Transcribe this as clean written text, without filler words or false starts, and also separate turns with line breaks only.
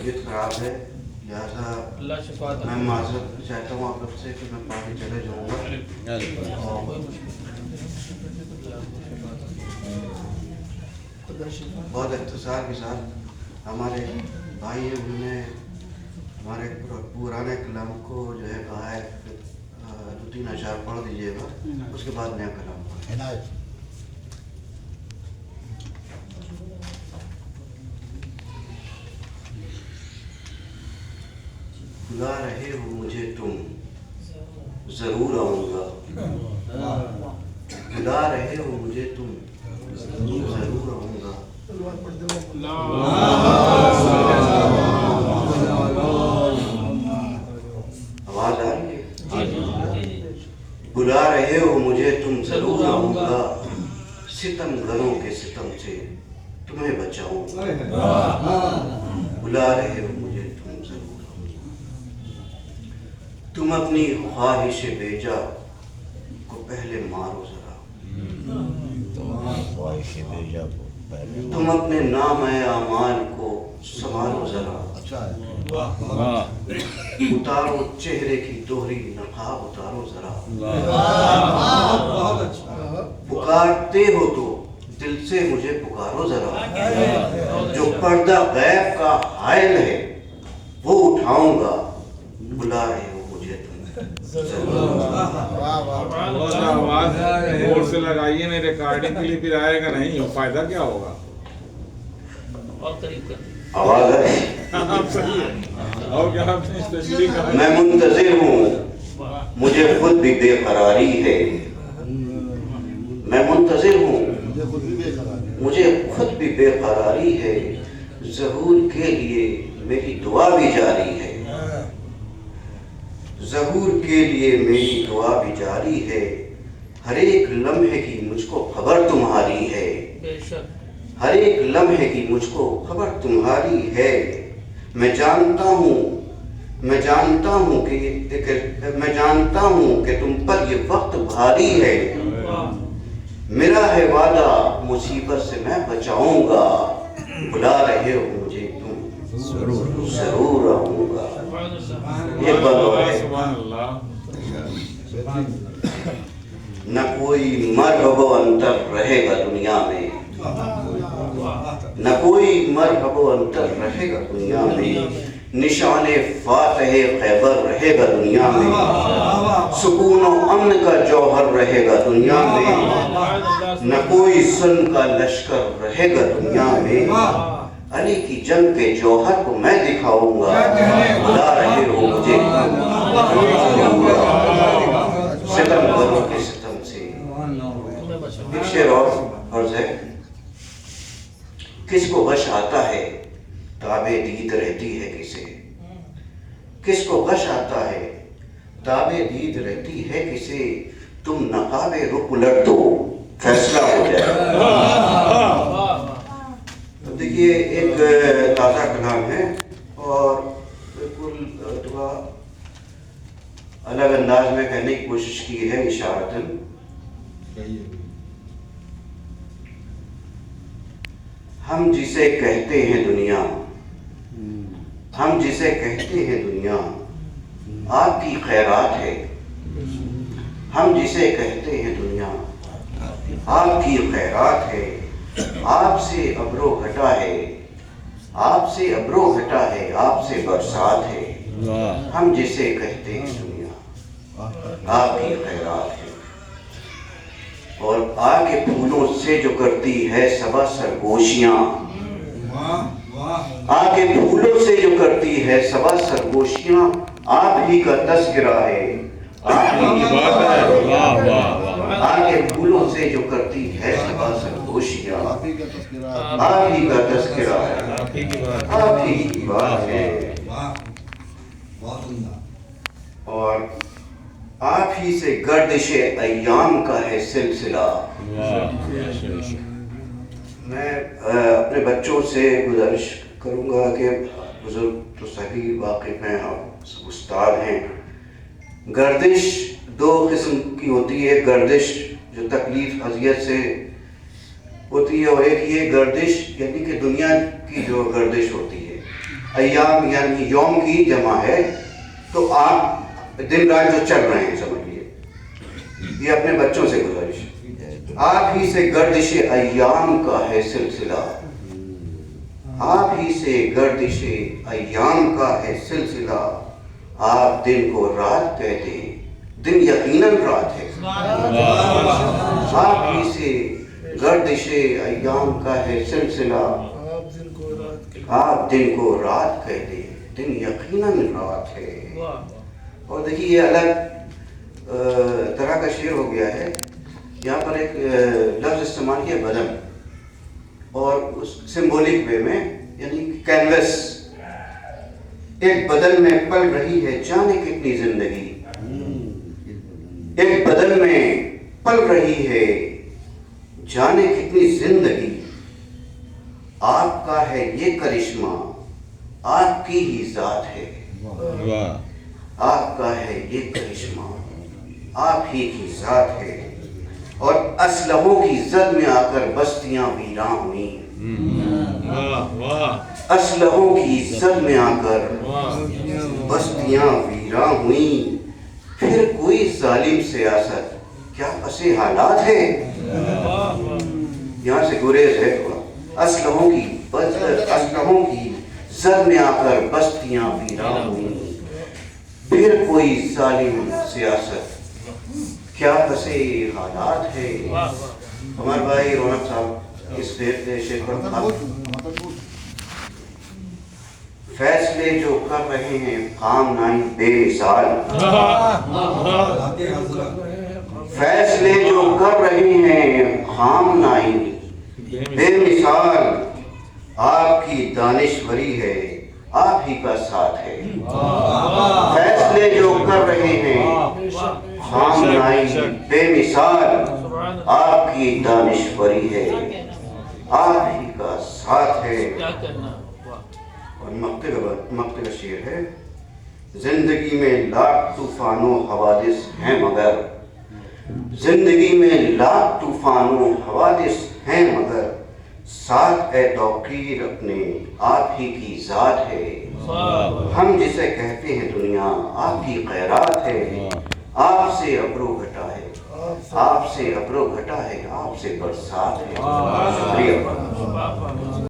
तबीयत खराब है, लिहाजा मैं माजरत चाहता हूँ आप लोग से कि मैं पानी चले जाऊँगा। बहुत इख्तिसार के साथ हमारे भाई हैं, उन्होंने हमारे पुराने कलाम को जो है कहा है 2-3 अशार पढ़ दीजिएगा, उसके बाद नया कलाम पढ़ें। बुला रहे हो मुझे तुम, जरूर आऊंगा। बुला रहे हो मुझे तुम, जरूर आऊंगा। आवाज आ रही है? बुला रहे हो मुझे तुम, जरूर आऊंगा। सितमगरों के सितम से तुम्हें बचाऊंगा। बुला रहे हो मुझे तुम, जरूर आऊंगा। तुम अपनी ख्वाहिश बेजा को पहले मारो जरा। तुम अपने नाम आमाल को संभालो जरा। उतारो चेहरे की दोहरी नकाब, उतारो जरा। पुकारते हो तो दिल से मुझे पुकारो जरा। जो पर्दा गैब का हायल है वो उठाऊंगा। बुला रहे हो मुझे तुम,
जोर से लगाइए, नहीं रिकॉर्डिंग के लिए फिर आएगा नहीं, फायदा क्या होगा?
आवाज है?
और क्या आपने स्पेशली कहा?
मैं मुंतजिर हूँ, मुझे खुद भी बेकरारी है। मैं मुंतजिर हूँ, मुझे खुद भी बेकरारी है। ज़हूर के लिए मेरी दुआ भी जारी है। ज़हूर के लिए मेरी दुआ भी जारी है। हर एक लम्हे की मुझको खबर तुम्हारी है। हर एक लम्हे की मुझको खबर तुम्हारी है। मैं जानता हूँ कि तुम पर ये वक्त भारी है। मेरा है वादा, मुसीबत से मैं बचाऊंगा। बुला रहे हो मुझे तुम, जरूर आऊंगा। ये न कोई मरहबो अंतर रहेगा दुनिया में, न कोई मरहबो अंतर रहेगा दुनिया में। निशाने फातहे खैबर रहेगा दुनिया में। सुकून और अमन का जौहर रहेगा दुनिया में। न कोई सुन का लश्कर रहेगा दुनिया में। अली की जंग के जौहर को मैं दिखाऊंगा। बुला रहे हो मुझे सितमगरों के सितम से। एक शेर और अर्ज़ है। किसको गश आता है ताबे दीद रहती है किसे। किसको गश आता है ताबे दीद रहती है किसे। तुम नकाबे रुख उलट दो, फैसला हो जाए। तो देखिए एक ताज़ा कलाम है और बिल्कुल थोड़ा अलग अंदाज में कहने की कोशिश की है इशारतन। हम जिसे कहते हैं दुनिया, हम जिसे कहते हैं दुनिया आपकी खैरात है। हम जिसे कहते हैं दुनिया आपकी खैरात है। आपसे अब्रो घटा है, आपसे अब्रो घटा है, आपसे बरसात है। हम जिसे कहते हैं दुनिया आपकी खैरात है। और आगे फूलों से जो करती है सबा सरगोशियां, आगे फूलों से जो करती है सबा सरगोशियां आप ही का तस्करा है। आगे फूलों से जो करती है सबा सरगोशियां आप ही का तस्करा है। आप ही की बात है। और आप ही से गर्दिशे अय्याम का है सिलसिला। मैं अपने बच्चों से गुजारिश करूंगा कि बुजुर्ग तो सभी वाकिफ हैं, आप सब उस्ताद हैं। गर्दिश दो किस्म की होती है। गर्दिश जो तकलीफ अजियत से होती है और एक ये गर्दिश यानी कि दुनिया की जो गर्दिश होती है। ایام یعنی یوم کی جمع ہے، تو آپ دن رات جو چل رہے ہیں سمجھ لیے، یہ اپنے بچوں سے گزارش، آپ ہی سے گردش ایام کا ہے سلسلہ، آپ ہی سے گردش ایام کا ہے سلسلہ، آپ دن کو رات کہتے ہیں، دن یقیناً رات ہے، آپ ہی سے گردش ایام کا ہے سلسلہ، آپ دن کو رات کہتے ہیں، دن یقیناً رات ہے۔ اور دیکھیے یہ الگ طرح کا شعر ہو گیا ہے، یہاں پر ایک لفظ استعمال کیا بدن، اور اس سمبولک وے میں یعنی کینوس، ایک بدن میں پل رہی ہے جانے کتنی زندگی، ایک بدن میں پل رہی ہے جانے کتنی زندگی، آپ کا ہے یہ کرشمہ آپ کی ہی ذات ہے، آپ کا ہے یہ کرشمہ آپ ہی کی ذات ہے، اور اسلحوں کی زد میں آ کر بستیاں ویراں ہوئیں، اسلحوں کی زد میں آ کر بستیاں ویراں ہوئیں، پھر کوئی ظالم سیاست کیا پسے حالات ہے، یہاں سے گریز ہے تھوڑا، اسلحوں کی زد میں آ کر بستیاں ویراں ہوئیں، پھر کوئی ظالم سیاست کیا پسے حالات ہے۔ ہمارے بھائی رونق صاحب اس شعر پر فیصلے جو کر رہے ہیں خام نائی بے مثال، فیصلے جو کر رہے ہیں خام نائی بے مثال، آپ کی دانشوری ہے آپ ہی کا ساتھ ہے، فیصلے جو کر رہے ہیں خام نائی بے مثال، آپ کی دانشوری ہے آپ ہی کا ساتھ ہے۔ اور مقتے کا شعر ہے، زندگی میں لاکھ طوفان و حوادث ہیں مگر، زندگی میں لاکھ طوفان و حوادث ہیں مگر، ساتھ اے توقیر اپنے آپ ہی کی ذات ہے، ہم جسے کہتے ہیں دنیا آپ کی خیرات ہے، آپ سے ابرو گھٹا ہے آپ سے ابرو گھٹا ہے آپ سے برسات ہے۔ شکریہ۔